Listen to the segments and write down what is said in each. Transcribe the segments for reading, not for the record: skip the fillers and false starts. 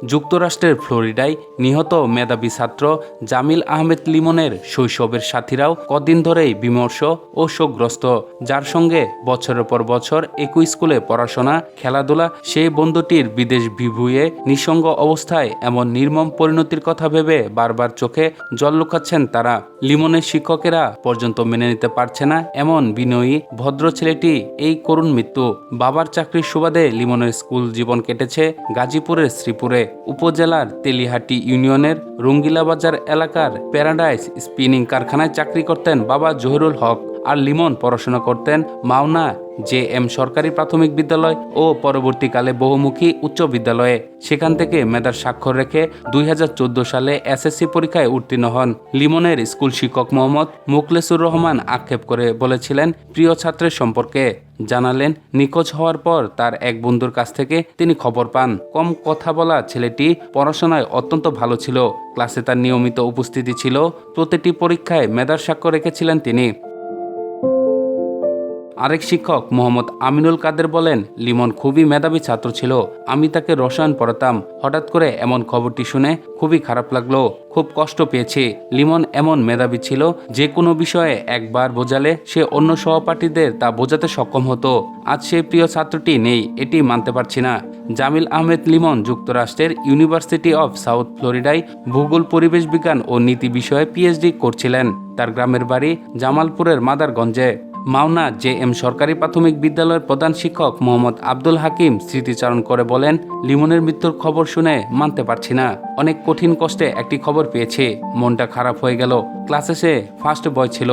যুক্তরাষ্ট্রের ফ্লোরিডায় নিহত মেধাবী ছাত্র জামিল আহমেদ লিমনের শৈশবের সাথীরাও কদিন ধরেই বিমর্ষ ও শোকগ্রস্ত। যার সঙ্গে বছরের পর বছর একই স্কুলে পড়াশোনা, খেলাধুলা, সেই বন্ধুটির বিদেশ বিভুঁইয়ে নিঃসঙ্গ অবস্থায় এমন নির্মম পরিণতির কথা ভেবে বারবার চোখে জল লুকাচ্ছেন তারা। লিমনের শিক্ষকেরা পর্যন্ত মেনে নিতে পারছে না এমন বিনয়ী ভদ্র ছেলেটি এই করুণ মৃত্যু। বাবার চাকরির সুবাদে লিমনের স্কুল জীবন কেটেছে গাজীপুরের শ্রীপুরে। উপজেলার তেলিহাটি ইউনিয়নের রঙ্গিলাবাজার এলাকার প্যারাডাইস স্পিনিং কারখানায় চাকরি করতেন বাবা জহিরুল হক, আর লিমন পড়াশোনা করতেন মাওনা JM সরকারি প্রাথমিক বিদ্যালয় ও পরবর্তীকালে বহুমুখী উচ্চ বিদ্যালয়ে। সেখান থেকে মেধার স্বাক্ষর রেখে 2014 সালে SSC পরীক্ষায় উত্তীর্ণ হন। লিমনের স্কুল শিক্ষক মোহাম্মদ মুখলেসুর রহমান আক্ষেপ করে বলেছিলেন প্রিয় ছাত্রের সম্পর্কে। জানালেন, নিখোঁজ হওয়ার পর তার এক বন্ধুর কাছ থেকে তিনি খবর পান। কম কথা বলা ছেলেটি পড়াশোনায় অত্যন্ত ভালো ছিল। ক্লাসে তার নিয়মিত উপস্থিতি ছিল। প্রতিটি পরীক্ষায় মেধার স্বাক্ষর রেখেছিলেন তিনি। আরেক শিক্ষক মোহাম্মদ আমিনুল কাদের বলেন, লিমন খুবই মেধাবী ছাত্র ছিল। আমি তাকে রসায়ন পড়াতাম। হঠাৎ করে এমন খবরটি শুনে খুবই খারাপ লাগলো, খুব কষ্ট পেয়েছি। লিমন এমন মেধাবী ছিল, যে কোনো বিষয়ে একবার বোঝালে সে অন্য সহপাঠীদের তা বোঝাতে সক্ষম হতো। আজ সেই প্রিয় ছাত্রটি নেই, এটি মানতে পারছি না। জামিল আহমেদ লিমন যুক্তরাষ্ট্রের ইউনিভার্সিটি অব সাউথ ফ্লোরিডায় ভূগোল, পরিবেশ বিজ্ঞান ও নীতি বিষয়ে PhD করছিলেন। তার গ্রামের বাড়ি জামালপুরের মাদারগঞ্জে। মাওনা JM সরকারি প্রাথমিক বিদ্যালয়ের প্রধান শিক্ষক মোহাম্মদ আব্দুল হাকিম স্মৃতিচারণ করে বলেন, লিমনের মৃত্যুর খবর শুনে মানতে পারছি না। অনেক কঠিন কষ্টে একটি খবর পেয়েছি, মনটা খারাপ হয়ে গেল। ক্লাসে সে ফার্স্ট বয় ছিল।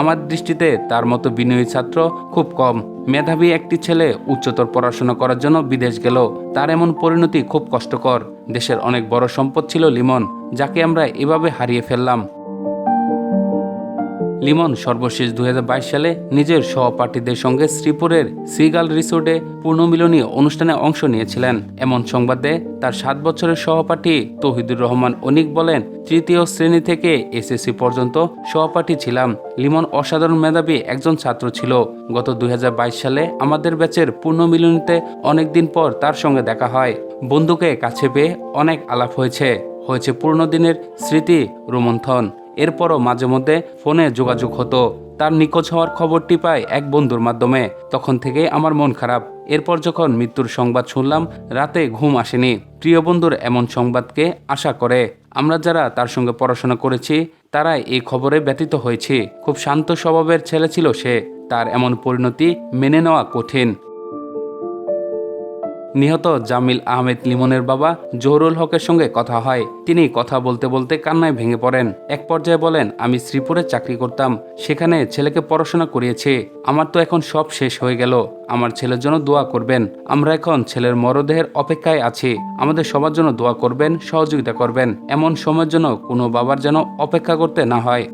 আমার দৃষ্টিতে তার মতো বিনয়ী ছাত্র খুব কম। মেধাবী একটি ছেলে উচ্চতর পড়াশোনা করার জন্য বিদেশ গেল। তার এমন পরিণতি খুব কষ্টকর। দেশের অনেক বড় সম্পদ ছিল লিমন, যাকে আমরা এভাবে হারিয়ে ফেললাম। লিমন সর্বশেষ 2022 সালে নিজের সহপাঠীদের সঙ্গে শ্রীপুরের সিগাল রিসোর্টে পুনর্মিলনী অনুষ্ঠানে অংশ নিয়েছিলেন। এমন সংবাদে তার 7 বছরের সহপাঠী তৌহিদুর রহমান অনিক বলেন, তৃতীয় শ্রেণী থেকে SSC পর্যন্ত সহপাঠী ছিলাম। লিমন অসাধারণ মেধাবী একজন ছাত্র ছিল। গত 2022 সালে আমাদের ব্যাচের পুনর্মিলনীতে অনেকদিন পর তার সঙ্গে দেখা হয়। বন্ধুকে কাছে পেয়ে অনেক আলাপ হয়েছে পুরনো দিনের স্মৃতি রোমন্থন। এরপরও মাঝে মধ্যে ফোনে যোগাযোগ হতো। তার নিখোঁজ হওয়ার খবরটি পাই এক বন্ধুর মাধ্যমে। তখন থেকে আমার মন খারাপ। এরপর যখন মৃত্যুর সংবাদ শুনলাম, রাতে ঘুম আসেনি। প্রিয় বন্ধুর এমন সংবাদকে আশা করে আমরা যারা তার সঙ্গে পড়াশোনা করেছি তারাই এই খবরে ব্যথিত হয়েছি। খুব শান্ত স্বভাবের ছেলে ছিল সে। তার এমন পরিণতি মেনে নেওয়া কঠিন। নিহত জামিল আহমেদ লিমনের বাবা জহুরুল হকের সঙ্গে কথা হয়। তিনি কথা বলতে বলতে কান্নায় ভেঙে পড়েন। এক পর্যায়ে বলেন, আমি শ্রীপুরে চাকরি করতাম, সেখানে ছেলেকে পড়াশোনা করিয়েছি। আমার তো এখন সব শেষ হয়ে গেল। আমার ছেলের জন্য দোয়া করবেন। আমরা এখন ছেলের মরদেহের অপেক্ষায় আছি। আমাদের সবার জন্য দোয়া করবেন, সহযোগিতা করবেন। এমন সময়ের জন্য কোনো বাবার যেন অপেক্ষা করতে না হয়।